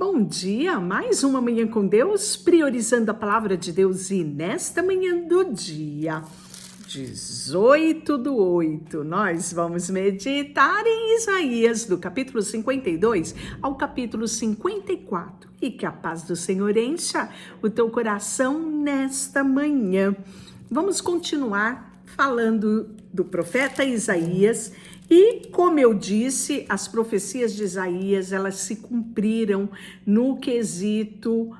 Bom dia, mais uma manhã com Deus, priorizando a palavra de Deus, e nesta manhã do dia 18/8, nós vamos meditar em Isaías, do capítulo 52 ao capítulo 54, e que a paz do Senhor encha o teu coração nesta manhã. Vamos continuar falando do profeta Isaías. E, como eu disse, as profecias de Isaías, elas se cumpriram no quesito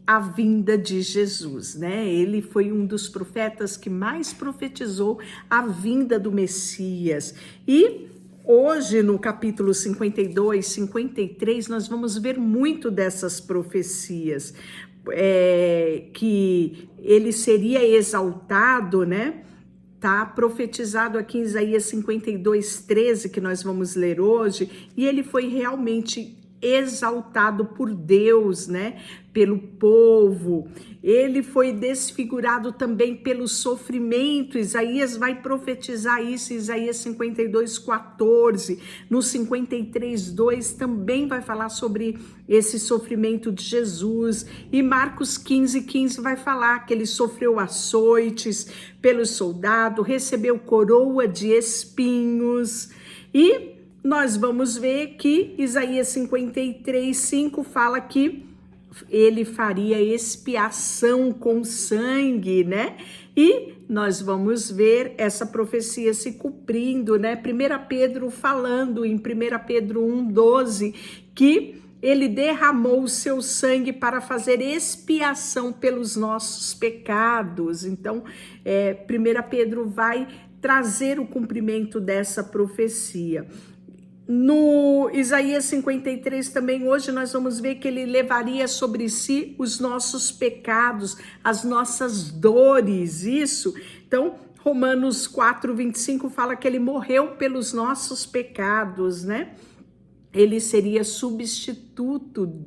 a vinda de Jesus, né? Ele foi um dos profetas que mais profetizou a vinda do Messias. E hoje, no capítulo 52, 53, nós vamos ver muito dessas profecias, que ele seria exaltado, né? Está profetizado aqui em Isaías 52:13, que nós vamos ler hoje, e ele foi realmente exaltado por Deus, né? Pelo povo. Ele foi desfigurado também pelo sofrimento. Isaías vai profetizar isso em Isaías 52:14. No 53:2 também vai falar sobre esse sofrimento de Jesus. E Marcos 15:15 vai falar que ele sofreu açoites pelo soldado, recebeu coroa de espinhos. E nós vamos ver que Isaías 53:5 fala que ele faria expiação com sangue, né? E nós vamos ver essa profecia se cumprindo, né? 1 Pedro falando em 1 Pedro 1:12 que ele derramou o seu sangue para fazer expiação pelos nossos pecados. Então, 1 Pedro vai trazer o cumprimento dessa profecia. No Isaías 53 também, hoje nós vamos ver que ele levaria sobre si os nossos pecados, as nossas dores, isso. Então, Romanos 4:25 fala que ele morreu pelos nossos pecados, né? Ele seria substituto.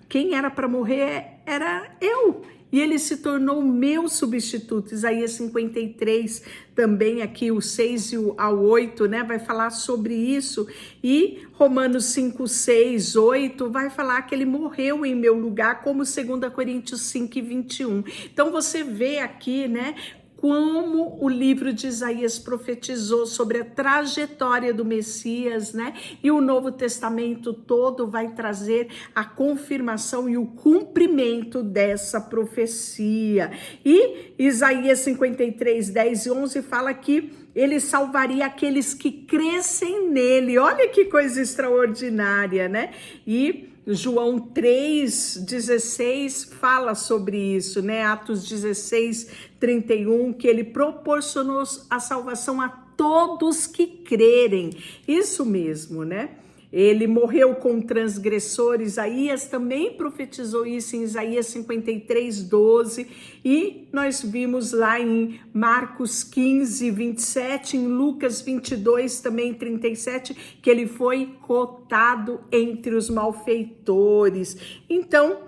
Quem era para morrer era eu. E ele se tornou meu substituto. Isaías 53, também aqui o 6 ao 8, né? Vai falar sobre isso. E Romanos 5, 6, 8 vai falar que ele morreu em meu lugar, como 2 Coríntios 5:21. Então você vê aqui, né? Como o livro de Isaías profetizou sobre a trajetória do Messias, né? E o Novo Testamento todo vai trazer a confirmação e o cumprimento dessa profecia. E Isaías 53, 10 e 11 fala que ele salvaria aqueles que crescem nele. Olha que coisa extraordinária, né? E João 3:16 fala sobre isso, né? Atos 16:31, que ele proporcionou a salvação a todos que crerem. Isso mesmo, né? Ele morreu com transgressores. Isaías também profetizou isso em Isaías 53:12. E nós vimos lá em Marcos 15:27, em Lucas 22, também 37, que ele foi cotado entre os malfeitores. Então,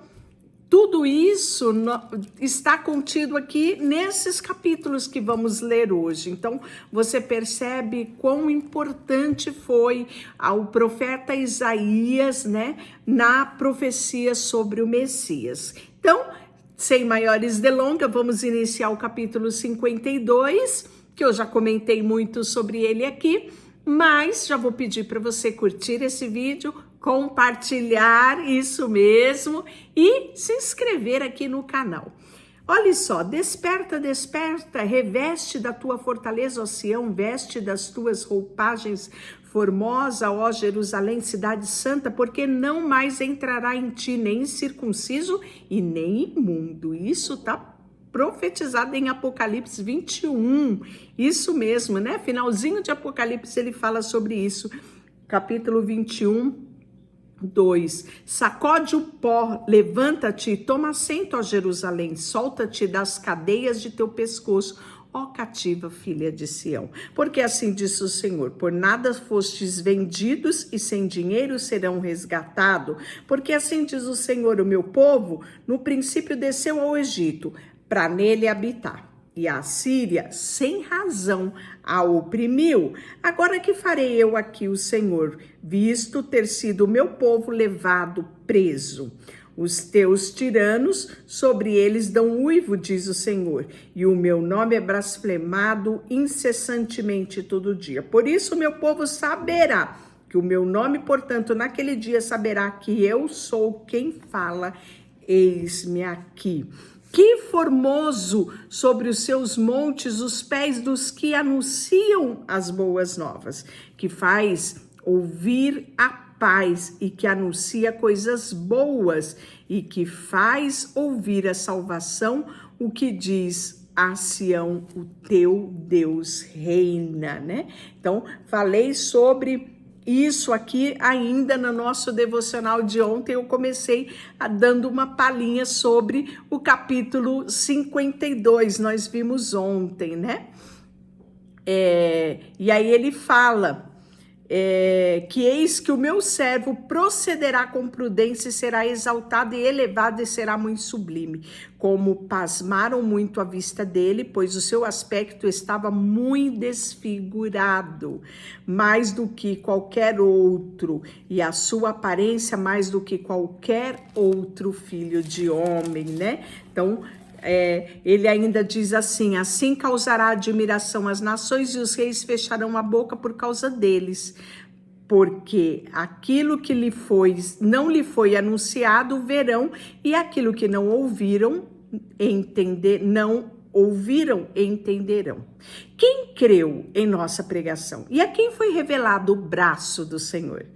tudo isso está contido aqui nesses capítulos que vamos ler hoje. Então, você percebe quão importante foi o profeta Isaías, né, na profecia sobre o Messias. Então, sem maiores delongas, vamos iniciar o capítulo 52, que eu já comentei muito sobre ele aqui, mas já vou pedir para você curtir esse vídeo, compartilhar, isso mesmo, e se inscrever aqui no canal. Olha só, desperta, desperta, reveste da tua fortaleza, ó Sião, veste das tuas roupagens formosa, ó Jerusalém, cidade santa, porque não mais entrará em ti nem circunciso e nem imundo. Isso tá profetizado em Apocalipse 21, isso mesmo, né? Finalzinho de Apocalipse ele fala sobre isso, capítulo 21:2. Sacode o pó, levanta-te, toma assento, ó Jerusalém, solta-te das cadeias de teu pescoço, ó cativa filha de Sião. Porque assim diz o Senhor, por nada fostes vendidos e sem dinheiro serão resgatados. Porque assim diz o Senhor, o meu povo, no princípio desceu ao Egito, para nele habitar. e a Síria, sem razão, a oprimiu. Agora que farei eu aqui, o Senhor, visto ter sido o meu povo levado preso? Os teus tiranos, sobre eles dão uivo, diz o Senhor, e o meu nome é blasfemado incessantemente todo dia. Por isso o meu povo saberá que o meu nome, portanto, naquele dia saberá que eu sou quem fala, eis-me aqui. Que formoso sobre os seus montes os pés dos que anunciam as boas novas, que faz ouvir a paz e que anuncia coisas boas e que faz ouvir a salvação, o que diz a Sião, o teu Deus reina, né? Então, falei sobre isso aqui ainda no nosso devocional de ontem. Eu comecei dando uma palhinha sobre o capítulo 52, nós vimos ontem, né? E aí ele fala que eis que o meu servo procederá com prudência e será exaltado e elevado e será muito sublime. Como pasmaram muito à vista dele, pois o seu aspecto estava muito desfigurado, mais do que qualquer outro, e a sua aparência mais do que qualquer outro filho de homem, né? Então, ele ainda diz assim causará admiração às nações e os reis fecharão a boca por causa deles, porque aquilo que não lhe foi anunciado verão, e aquilo que não ouviram entenderão. Quem creu em nossa pregação? E a quem foi revelado o braço do Senhor?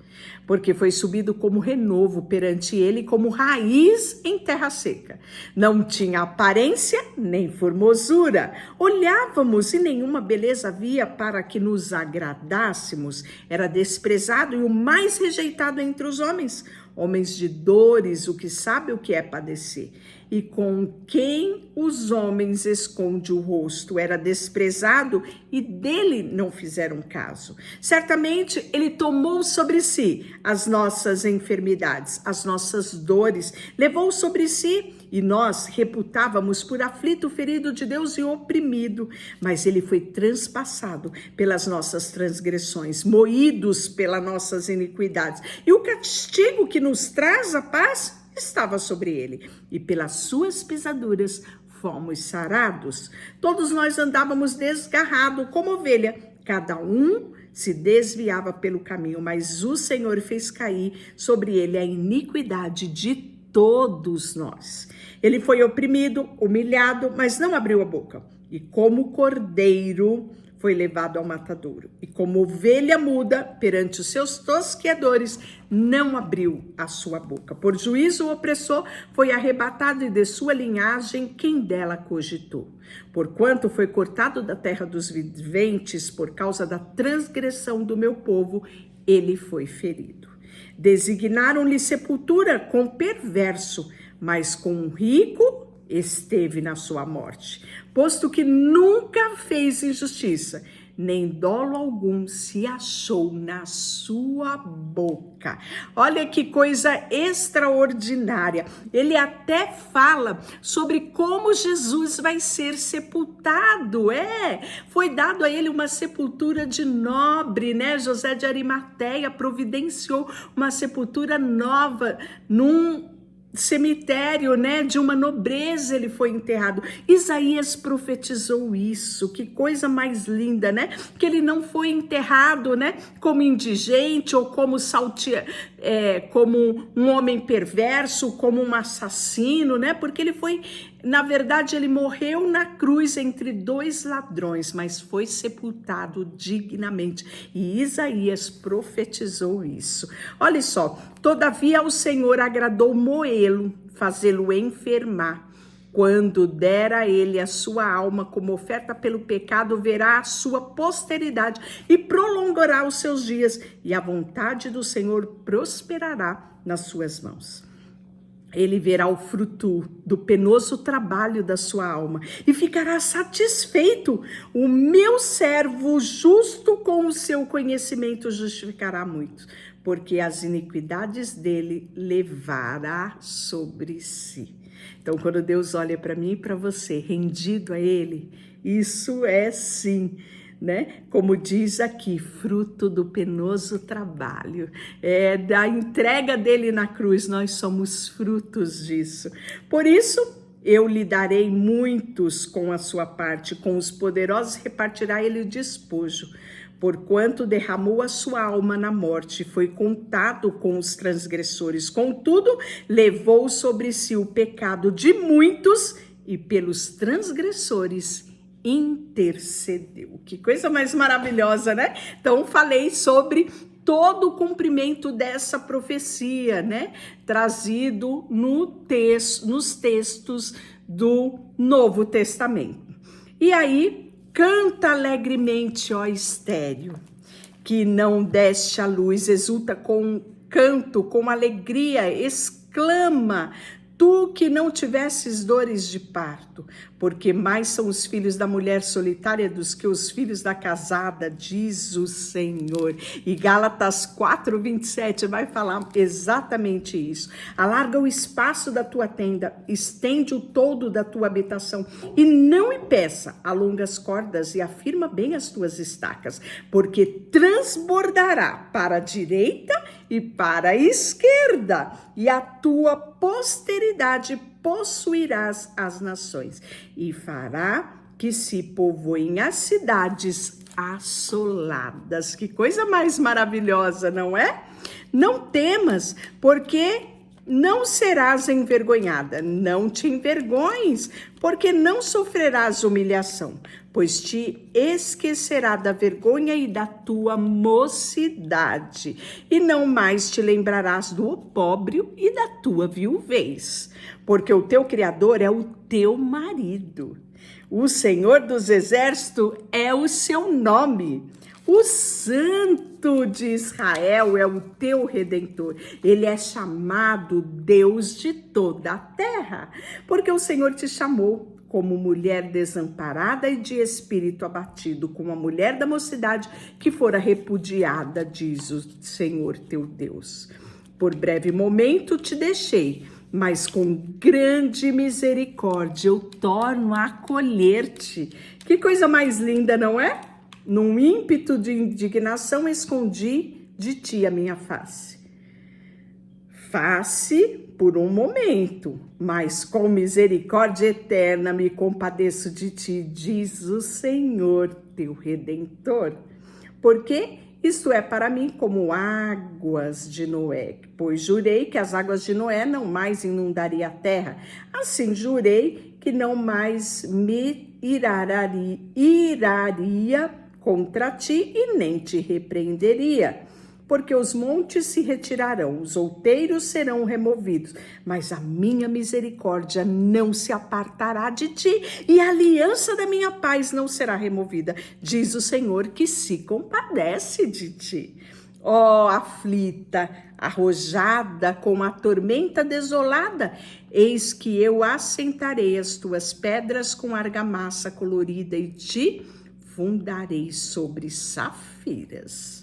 Porque foi subido como renovo perante ele, como raiz em terra seca. Não tinha aparência nem formosura. Olhávamos e nenhuma beleza havia para que nos agradássemos. Era desprezado e o mais rejeitado entre os homens. Homens de dores, o que sabe o que é padecer. E com quem os homens esconde o rosto, era desprezado e dele não fizeram caso. Certamente ele tomou sobre si as nossas enfermidades, as nossas dores, levou sobre si e nós reputávamos por aflito, ferido de Deus e oprimido, mas ele foi transpassado pelas nossas transgressões, moídos pelas nossas iniquidades, e o castigo que nos traz a paz estava sobre ele, e pelas suas pisaduras fomos sarados. Todos nós andávamos desgarrados como ovelha, cada um se desviava pelo caminho, mas o Senhor fez cair sobre ele a iniquidade de todos nós. Ele foi oprimido, humilhado, mas não abriu a boca. E como cordeiro foi levado ao matadouro. E como ovelha muda perante os seus tosqueadores, não abriu a sua boca. Por juízo, o opressor foi arrebatado, e de sua linhagem quem dela cogitou. Porquanto foi cortado da terra dos viventes, por causa da transgressão do meu povo, ele foi ferido. Designaram-lhe sepultura com perverso, mas com um rico esteve na sua morte, posto que nunca fez injustiça, nem dolo algum se achou na sua boca. Olha que coisa extraordinária. Ele até fala sobre como Jesus vai ser sepultado. Foi dado a ele uma sepultura de nobre, né? José de Arimateia providenciou uma sepultura nova num cemitério, né, de uma nobreza. Ele foi enterrado. Isaías profetizou isso. Que coisa mais linda, né? Que ele não foi enterrado, né, como indigente ou como como um homem perverso, como um assassino, né? Porque ele foi, na verdade, ele morreu na cruz entre dois ladrões, mas foi sepultado dignamente. E Isaías profetizou isso. Olha só, todavia ao Senhor agradou moê-lo, fazê-lo enfermar. Quando der a ele a sua alma como oferta pelo pecado, verá a sua posteridade e prolongará os seus dias, e a vontade do Senhor prosperará nas suas mãos. Ele verá o fruto do penoso trabalho da sua alma e ficará satisfeito. O meu servo justo com o seu conhecimento justificará muito, porque as iniquidades dele levará sobre si. Então, quando Deus olha para mim e para você, rendido a Ele, Isso é sim, né? Como diz aqui, fruto do penoso trabalho, da entrega dele na cruz, nós somos frutos disso. Por isso, eu lhe darei muitos com a sua parte, com os poderosos repartirá ele o despojo. Porquanto derramou a sua alma na morte, foi contado com os transgressores. Contudo, levou sobre si o pecado de muitos e pelos transgressores intercedeu. Que coisa mais maravilhosa, né? Então, falei sobre todo o cumprimento dessa profecia, né? Trazido nos textos do Novo Testamento. E aí, canta alegremente, ó estéril, que não deste a luz, exulta com canto, com alegria, exclama, tu que não tivesses dores de parto, porque mais são os filhos da mulher solitária dos que os filhos da casada, diz o Senhor. E Gálatas 4:27 vai falar exatamente isso. Alarga o espaço da tua tenda, estende o todo da tua habitação, e não impeça, alonga as cordas e afirma bem as tuas estacas, porque transbordará para a direita e para a esquerda, e a tua posteridade possuirás as nações, e fará que se povoem as cidades assoladas. Que coisa mais maravilhosa, não é? Não temas, porque não serás envergonhada, não te envergonhes, porque não sofrerás humilhação, pois te esquecerá da vergonha e da tua mocidade, e não mais te lembrarás do opróbrio e da tua viuvez, porque o teu Criador é o teu marido. O Senhor dos Exércitos é o seu nome. O Santo de Israel é o teu Redentor. Ele é chamado Deus de toda a terra, porque o Senhor te chamou como mulher desamparada e de espírito abatido, como a mulher da mocidade que fora repudiada, diz o Senhor teu Deus. Por breve momento te deixei, mas com grande misericórdia eu torno a acolher-te. Que coisa mais linda, não é? Num ímpeto de indignação escondi de ti a minha face. Face por um momento, mas com misericórdia eterna me compadeço de ti, diz o Senhor teu Redentor. Porque isto é para mim como águas de Noé, pois jurei que as águas de Noé não mais inundaria a terra. Assim jurei que não mais me iraria contra ti e nem te repreenderia. Porque os montes se retirarão, os outeiros serão removidos, mas a minha misericórdia não se apartará de ti, e a aliança da minha paz não será removida, diz o Senhor que se compadece de ti. Ó aflita, arrojada com a tormenta desolada, eis que eu assentarei as tuas pedras com argamassa colorida e te fundarei sobre safiras.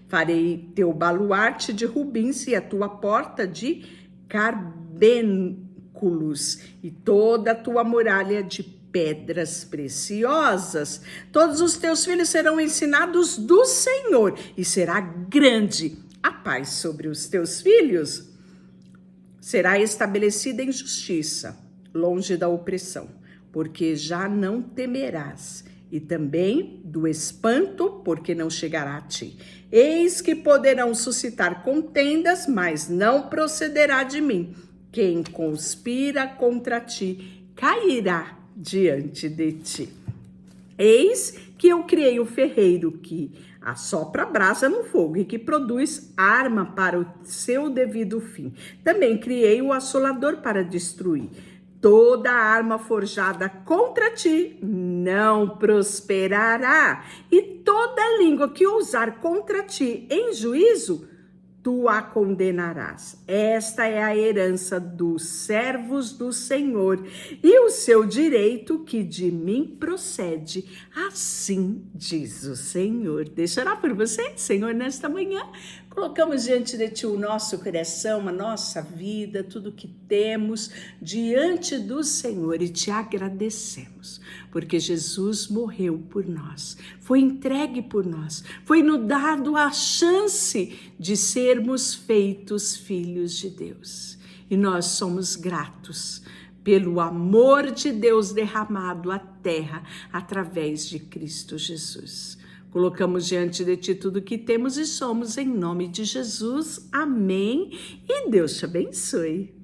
Farei teu baluarte de rubins e a tua porta de carbênculos e toda a tua muralha de pedras preciosas. Todos os teus filhos serão ensinados do Senhor e será grande a paz sobre os teus filhos. Será estabelecida em justiça, longe da opressão, porque já não temerás, e também do espanto, porque não chegará a ti. Eis que poderão suscitar contendas, mas não procederá de mim. Quem conspira contra ti cairá diante de ti. Eis que eu criei o ferreiro que assopra a brasa no fogo e que produz arma para o seu devido fim. Também criei o assolador para destruir. Toda arma forjada contra ti não prosperará, e toda língua que ousar contra ti em juízo, tu a condenarás. Esta é a herança dos servos do Senhor e o seu direito que de mim procede. Assim diz o Senhor. Deixa eu orar por você, Senhor, nesta manhã. Colocamos diante de Ti o nosso coração, a nossa vida, tudo que temos diante do Senhor e Te agradecemos, porque Jesus morreu por nós, foi entregue por nós, foi nos dado a chance de sermos feitos filhos de Deus. E nós somos gratos pelo amor de Deus derramado à terra através de Cristo Jesus. Colocamos diante de Ti tudo que temos e somos, em nome de Jesus. Amém. E Deus te abençoe.